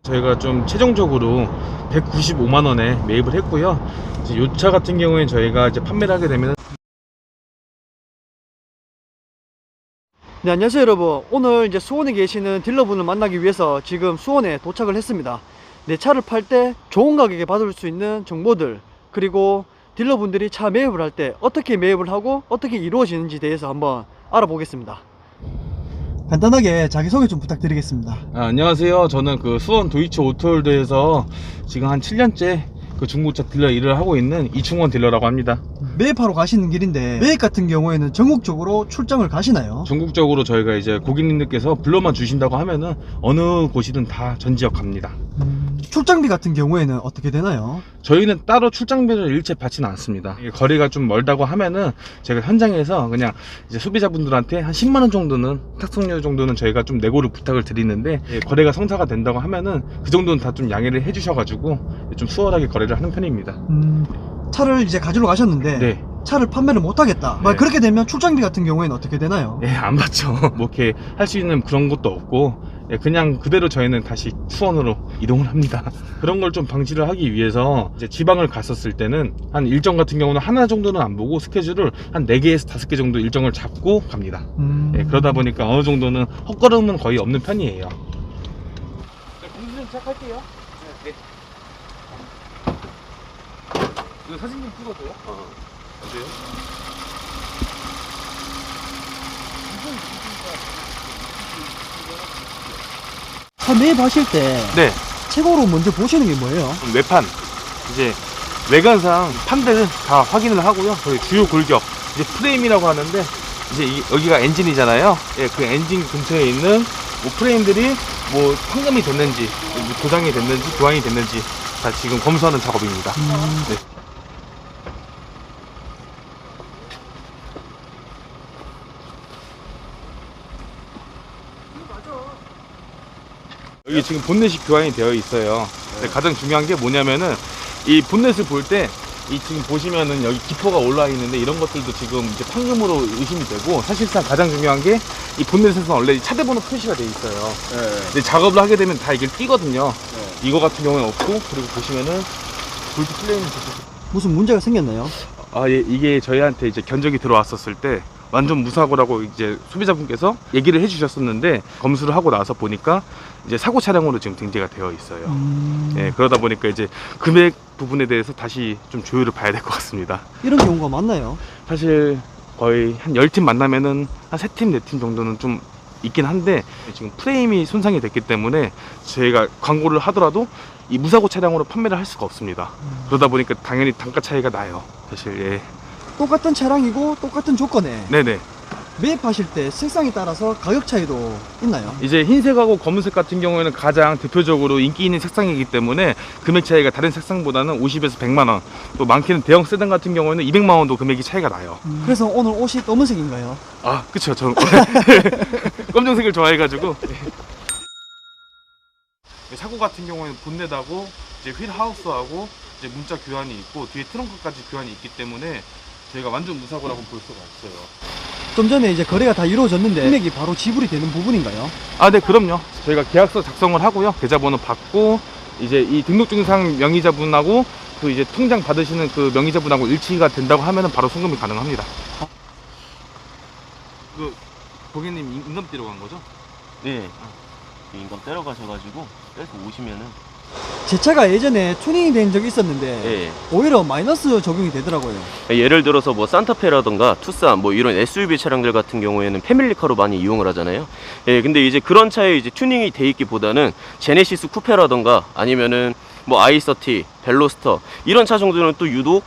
저희가 좀 최종적으로 195만 원에 매입을 했고요. 이제 이 차 같은 경우에 저희가 이제 판매를 하게 되면 네, 안녕하세요 여러분. 오늘 이제 수원에 계시는 딜러분을 만나기 위해서 지금 수원에 도착을 했습니다. 내 차를 팔 때 좋은 가격에 받을 수 있는 정보들, 그리고 딜러분들이 차 매입을 할 때 어떻게 매입을 하고 어떻게 이루어지는지 대해서 한번 알아보겠습니다. 간단하게 자기소개 좀 부탁드리겠습니다. 안녕하세요. 저는 그 수원 도이치 오토홀드에서 지금 한 7년째 그 중고차 딜러 일을 하고 있는 이충원 딜러라고 합니다. 매입하러 가시는 길인데 매입 같은 경우에는 전국적으로 출장을 가시나요? 전국적으로 저희가 이제 고객님들께서 불러만 주신다고 하면은 어느 곳이든 다 전 지역 갑니다. 출장비 같은 경우에는 어떻게 되나요? 저희는 따로 출장비를 일체 받지는 않습니다. 이게 거리가 좀 멀다고 하면은 제가 현장에서 그냥 이제 소비자분들한테 한 10만 원 정도는 탁송료 정도는 저희가 좀 내고를 부탁을 드리는데, 거래가 성사가 된다고 하면은 그 정도는 다 좀 양해를 해주셔가지고 좀 수월하게 거래를 하는 편입니다. 차를 이제 가지러 가셨는데 네. 차를 판매를 못 하겠다. 네. 그렇게 되면 출장비 같은 경우에는 어떻게 되나요? 안 받죠. 뭐 이렇게 할 수 있는 그런 것도 없고, 그냥 그대로 저희는 다시 수원으로 이동을 합니다. 그런 걸 좀 방지를 하기 위해서 이제 지방을 갔었을 때는 한 일정 같은 경우는 하나 정도는 안 보고 스케줄을 한 4개에서 5개 정도 일정을 잡고 갑니다. 그러다 보니까 어느 정도는 헛걸음은 거의 없는 편이에요. 공수 시작할게요. 네. 이거 사진 좀 찍어줘요? 어때요? 차 매입하실 때 네. 최고로 먼저 보시는 게 뭐예요? 외판, 이제 외관상 판들을 다 확인을 하고요. 저희 주요 골격, 이제 프레임이라고 하는데, 이제 여기가 엔진이잖아요. 그 엔진 근처에 있는 뭐 프레임들이 뭐 황금이 됐는지, 뭐 도장이 됐는지, 교환이 됐는지 다 지금 검수하는 작업입니다. 네. 여기 지금 본넷이 교환이 되어 있어요. 근데 가장 중요한 게 뭐냐면은 이 본넷을 볼 때 이 지금 보시면은 여기 기포가 올라와 있는데 이런 것들도 지금 이제 판금으로 의심이 되고, 사실상 가장 중요한 게 이 본넷에서는 원래 차대번호 표시가 돼 있어요. 근데 작업을 하게 되면 다 이게 띄거든요. 이거 같은 경우는 없고, 그리고 보시면은 볼트 플레이는 무슨 문제가 생겼나요? 이게 저희한테 이제 견적이 들어왔었을 때 완전 무사고라고 이제 소비자분께서 얘기를 해주셨었는데, 검수를 하고 나서 보니까 이제 사고 차량으로 지금 등재가 되어 있어요. 그러다 보니까 이제 금액 부분에 대해서 다시 좀 조율을 봐야 될 것 같습니다. 이런 경우가 많나요? 사실 거의 한 10팀 만나면은 한 3팀, 4팀 정도는 좀 있긴 한데, 지금 프레임이 손상이 됐기 때문에 저희가 광고를 하더라도 이 무사고 차량으로 판매를 할 수가 없습니다. 그러다 보니까 당연히 단가 차이가 나요, 사실. 똑같은 차량이고 똑같은 조건에 네네. 매입하실 때 색상에 따라서 가격 차이도 있나요? 이제 흰색하고 검은색 같은 경우에는 가장 대표적으로 인기 있는 색상이기 때문에 금액 차이가 다른 색상보다는 50에서 100만 원, 또 많게는 대형 세단 같은 경우에는 200만 원도 금액이 차이가 나요. 그래서 오늘 옷이 검은색인가요? 그쵸. 저는 검정색을 좋아해가지고. 사고 같은 경우에는 본넷하고 이제 휠 하우스하고 이제 문자 교환이 있고 뒤에 트렁크까지 교환이 있기 때문에 저희가 완전 무사고라고 볼 수가 없어요. 좀 전에 이제 거래가 다 이루어졌는데 금액이 바로 지불이 되는 부분인가요? 네, 그럼요. 저희가 계약서 작성을 하고요. 계좌번호 받고 이제 이 등록증상 명의자분하고 그 이제 통장 받으시는 그 명의자분하고 일치가 된다고 하면은 바로 송금이 가능합니다. 그 고객님 임금 떼러 간 거죠? 네. 인감 떼러 가셔가지고 떼서 오시면은. 제 차가 예전에 튜닝이 된 적이 있었는데 예. 오히려 마이너스 적용이 되더라고요. 예를 들어서 뭐 산타페라던가 투싼 뭐 이런 SUV 차량들 같은 경우에는 패밀리카로 많이 이용을 하잖아요. 예, 근데 이제 그런 차에 이제 튜닝이 돼 있기보다는 제네시스 쿠페라던가 아니면은 뭐 i30, 벨로스터 이런 차 정도는 또 유독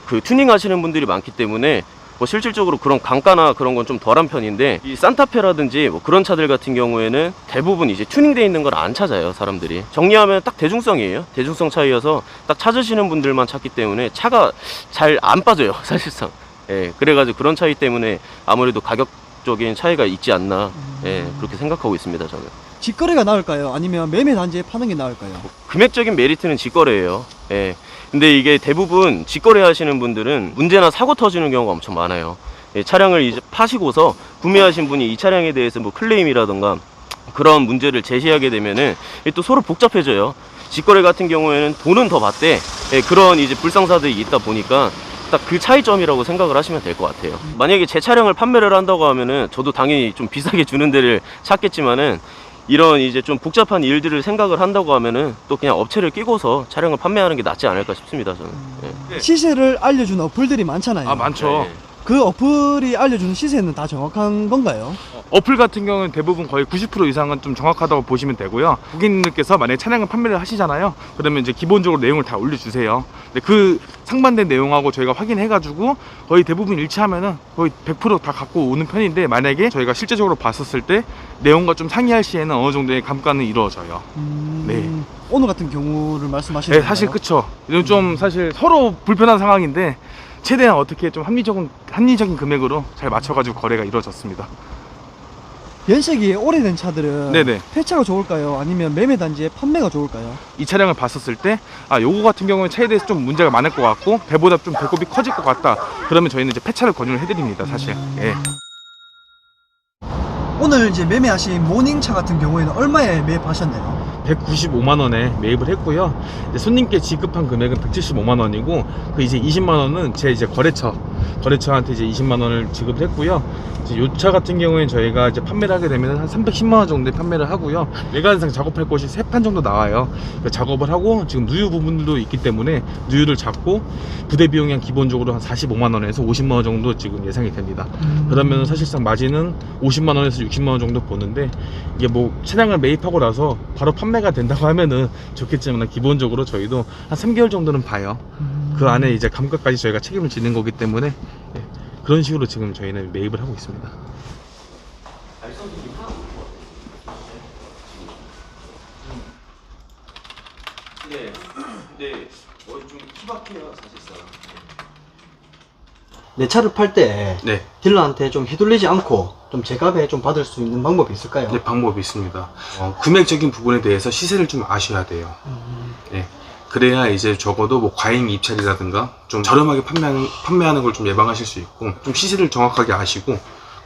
그 튜닝 하시는 분들이 많기 때문에 뭐 실질적으로 그런 강가나 그런 건 좀 덜한 편인데, 이 산타페라든지 뭐 그런 차들 같은 경우에는 대부분 이제 튜닝되어 있는 걸 안 찾아요, 사람들이. 정리하면 딱 대중성이에요. 대중성 차이여서 딱 찾으시는 분들만 찾기 때문에 차가 잘 안 빠져요, 사실상. 예, 그래가지고 그런 차이 때문에 아무래도 가격적인 차이가 있지 않나, 예, 그렇게 생각하고 있습니다, 저는. 직거래가 나을까요? 아니면 매매 단지에 파는 게 나을까요? 금액적인 메리트는 직거래예요. 예. 근데 이게 대부분 직거래 하시는 분들은 문제나 사고 터지는 경우가 엄청 많아요. 예, 차량을 이제 파시고서 구매하신 분이 이 차량에 대해서 뭐 클레임이라던가 그런 문제를 제시하게 되면은 이게 또 서로 복잡해져요. 직거래 같은 경우에는 돈은 더 받되 그런 이제 불상사들이 있다 보니까 딱 그 차이점이라고 생각을 하시면 될 것 같아요. 만약에 제 차량을 판매를 한다고 하면은 저도 당연히 좀 비싸게 주는 데를 찾겠지만은 이런 이제 좀 복잡한 일들을 생각을 한다고 하면은 또 그냥 업체를 끼고서 차량을 판매하는 게 낫지 않을까 싶습니다, 저는. 예. 시세를 알려주는 어플들이 많잖아요. 아, 많죠. 네. 그 어플이 알려주는 시세는 다 정확한 건가요? 어플 같은 경우는 대부분 거의 90% 이상은 좀 정확하다고 보시면 되고요. 고객님들께서 만약에 차량을 판매를 하시잖아요. 그러면 이제 기본적으로 내용을 다 올려주세요. 근데 그 상반된 내용하고 저희가 확인해가지고 거의 대부분 일치하면은 거의 100% 다 갖고 오는 편인데, 만약에 저희가 실제적으로 봤었을 때 내용과 좀 상이할 시에는 어느 정도의 감가는 이루어져요. 네. 오늘 같은 경우를 말씀하시는 네, 사실 그쵸. 이건 좀 사실 서로 불편한 상황인데 최대한 어떻게 좀 합리적인 금액으로 잘 맞춰가지고 거래가 이루어졌습니다. 연식이 오래된 차들은 네네. 폐차가 좋을까요? 아니면 매매단지에 판매가 좋을까요? 이 차량을 봤었을 때, 아, 요거 같은 경우는 차에 대해서 좀 문제가 많을 것 같고 배보다 좀 배꼽이 커질 것 같다. 그러면 저희는 이제 폐차를 권유를 해드립니다, 사실. 예. 오늘 이제 매매하신 모닝차 같은 경우에는 얼마에 매입하셨나요? 195만 원에 매입을 했고요. 이제 손님께 지급한 금액은 175만 원이고, 그 이제 20만 원은 제 이제 거래처한테 이제 20만 원을 지급을 했고요. 이제 요 차 같은 경우에는 저희가 이제 판매를 하게 되면 한 310만 원 정도에 판매를 하고요. 외관상 작업할 곳이 3판 정도 나와요. 그러니까 작업을 하고 지금 누유 부분도 있기 때문에 누유를 잡고 부대 비용이 한 기본적으로 한 45만 원에서 50만 원 정도 지금 예상이 됩니다. 그러면 사실상 마진은 50만 원에서 60만 원 정도 보는데, 이게 뭐 차량을 매입하고 나서 바로 판매가 된다고 하면은 좋겠지만 기본적으로 저희도 한 3개월 정도는 봐요. 그 안에 이제 감가까지 저희가 책임을 지는 거기 때문에 예, 그런 식으로 지금 저희는 매입을 하고 있습니다. 네, 근데 좀 투박해요, 사실상. 내 차를 팔 때 네, 딜러한테 좀 휘둘리지 않고 좀 제값에 좀 받을 수 있는 방법이 있을까요? 네, 방법이 있습니다. 금액적인 부분에 대해서 시세를 좀 아셔야 돼요. 네, 그래야 이제 적어도 뭐 과잉 입찰이라든가 좀 저렴하게 판매하는 걸 좀 예방하실 수 있고, 좀 시세를 정확하게 아시고,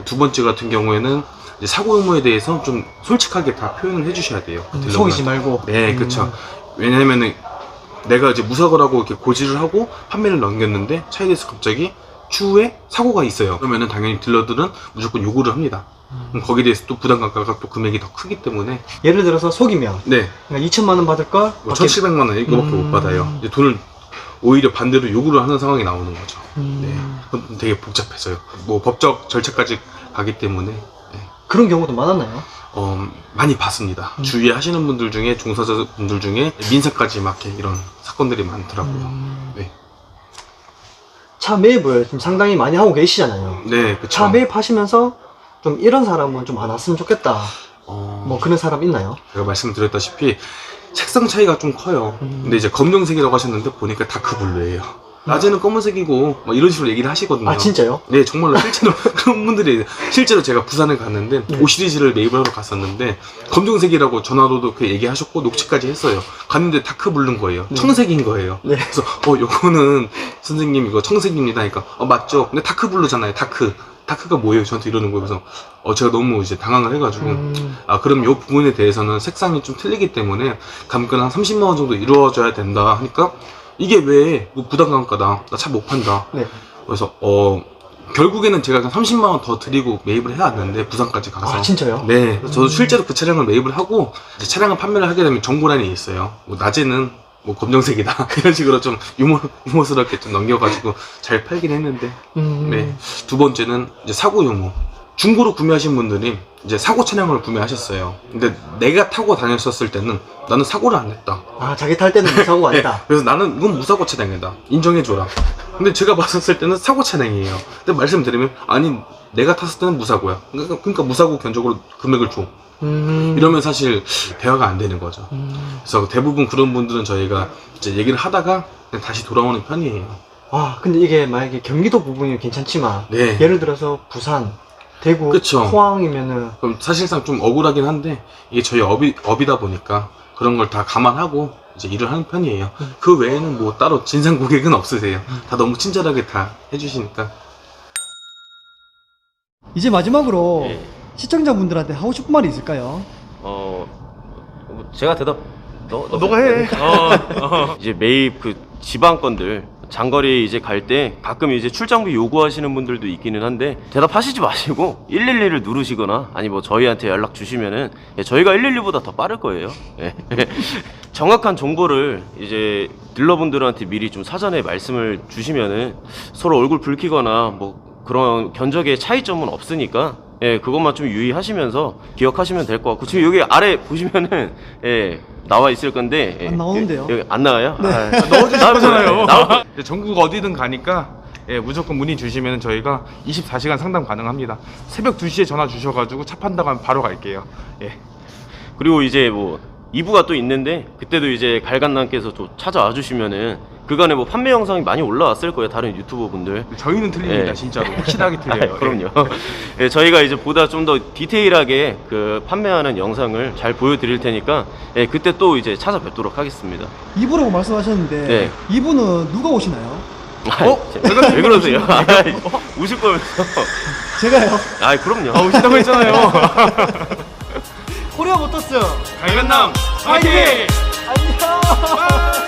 두 번째 같은 경우에는 이제 사고 유무에 대해서 좀 솔직하게 다 표현을 해주셔야 돼요. 속이지 말고. 네, 그쵸. 왜냐면은 내가 이제 무사고라고 이렇게 고지를 하고 판매를 넘겼는데 차에 대해서 갑자기 추후에 사고가 있어요. 그러면은 당연히 딜러들은 무조건 요구를 합니다. 그럼 거기에 대해서 또 부담감가가 또 금액이 더 크기 때문에. 예를 들어서 속이면 네, 그러니까 2천만 원 받을 걸 뭐 1,700만 원 이거밖에 못 받아요. 이제 돈을 오히려 반대로 요구를 하는 상황이 나오는 거죠. 네, 그건 되게 복잡해져요. 뭐 법적 절차까지 가기 때문에. 네. 그런 경우도 많았나요? 많이 봤습니다. 주위에 하시는 분들 중에, 종사자분들 중에 민사까지 막 이런 사건들이 많더라고요. 네. 차 매입을 지금 상당히 많이 하고 계시잖아요. 네, 그쵸. 차 매입하시면서 좀 이런 사람은 좀 안 왔으면 좋겠다. 뭐 그런 사람 있나요? 제가 말씀드렸다시피 색상 차이가 좀 커요. 근데 이제 검정색이라고 하셨는데 보니까 다크블루예요. 낮에는 검은색이고 막 이런 식으로 얘기를 하시거든요. 아 진짜요? 네, 정말로 실제로 그런 분들이, 실제로 제가 부산을 갔는데 5시리즈를 매입을 하러 갔었는데 검정색이라고 전화로도 그 얘기하셨고 녹취까지 했어요. 갔는데 다크블루인 거예요. 청색인 거예요. 네. 그래서 요거는 선생님 이거 청색입니다 하니까 맞죠? 근데 다크블루잖아요. 다크가 뭐예요? 저한테 이러는 거예요. 그래서 제가 너무 이제 당황을 해가지고 그럼 요 부분에 대해서는 색상이 좀 틀리기 때문에 감가는 한 30만 원 정도 이루어져야 된다 하니까, 이게 왜 부담감가다, 나 차 못 판다. 네. 그래서 결국에는 제가 30만 원 더 드리고 매입을 해왔는데, 부산까지 가서. 아 진짜요? 네, 저도 실제로 그 차량을 매입을 하고 이제 차량을 판매를 하게 되면 정보란이 있어요. 뭐 낮에는 뭐 검정색이다 이런 식으로 좀 유머스럽게 좀 넘겨가지고 잘 팔긴 했는데. 네, 두 번째는 이제 사고 유무. 중고로 구매하신 분들이 이제 사고 차량을 구매하셨어요. 근데 내가 타고 다녔었을 때는 나는 사고를 안 냈다. 아 자기 탈 때는 무사고가 아니다. 네, 그래서 나는 이건 무사고 차량이다, 인정해줘라. 근데 제가 봤었을 때는 사고 차량이에요. 근데 말씀드리면 아니 내가 탔을 때는 무사고야. 그러니까 무사고 견적으로 금액을 줘. 이러면 사실 대화가 안 되는 거죠. 그래서 대부분 그런 분들은 저희가 이제 얘기를 하다가 그냥 다시 돌아오는 편이에요. 아 근데 이게 만약에 경기도 부분이 괜찮지만 네. 예를 들어서 부산, 대구, 그쵸. 포항이면은 그럼 사실상 좀 억울하긴 한데, 이게 저희 업이다 보니까 그런 걸 다 감안하고 이제 일을 하는 편이에요. 그 외에는 뭐 따로 진상 고객은 없으세요. 다 너무 친절하게 다 해주시니까. 이제 마지막으로 네. 시청자분들한테 하고 싶은 말이 있을까요? 제가 대답 너가 해. 이제 매입 그 지방건들 장거리 이제 갈 때 가끔 이제 출장비 요구하시는 분들도 있기는 한데 대답하시지 마시고 112를 누르시거나 아니 뭐 저희한테 연락 주시면은 저희가 112보다 더 빠를 거예요. 예. 정확한 정보를 이제 딜러분들한테 미리 좀 사전에 말씀을 주시면은 서로 얼굴 붉히거나 뭐 그런 견적의 차이점은 없으니까 예, 그것만 좀 유의하시면서 기억하시면 될 것 같고 지금 여기 아래 보시면은 예, 나와 있을 건데 예, 안 나오는데요? 여기 안 나와요? 네. 넣어주실 거잖아요. 나올 이제 전국 어디든 가니까 예, 무조건 문의 주시면 저희가 24시간 상담 가능합니다. 새벽 2시에 전화 주셔가지고 차 판다고 하면 바로 갈게요. 예. 그리고 이제 뭐 2부가 또 있는데 그때도 이제 갈간남께서 또 찾아와 주시면은 그간에 뭐 판매 영상이 많이 올라왔을 거예요. 다른 유튜버 분들. 저희는 틀립니다. 예. 진짜로 확실하게 틀려요. 그럼요. 예, 저희가 이제 보다 좀 더 디테일하게 그 판매하는 영상을 잘 보여드릴 테니까 예, 그때 또 이제 찾아뵙도록 하겠습니다. 2부라고 말씀하셨는데 네. 2부는 누가 오시나요? 왜 그러세요? 우실 거면서. 제가요. 그럼요. 오신다고 했잖아요. 코리아 모터스 강연남 화이팅! 안녕.